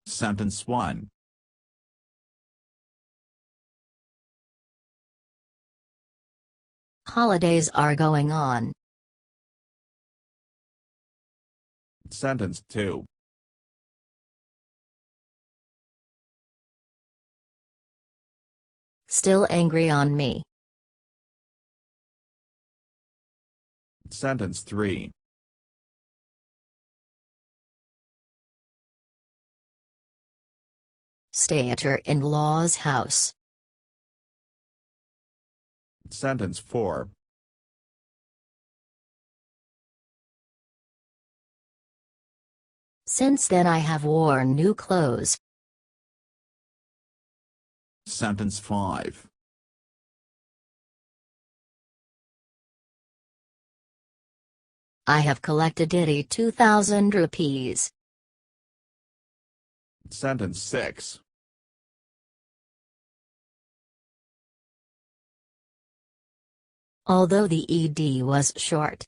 Sentence 1. Holidays are going on. Sentence 2. Still angry on me. Sentence 3. Stay at your in-laws' house. Sentence 4. Since then I have worn new clothes. Sentence 5. I have collected 2,000 rupees. Sentence 6. Although the ED was short,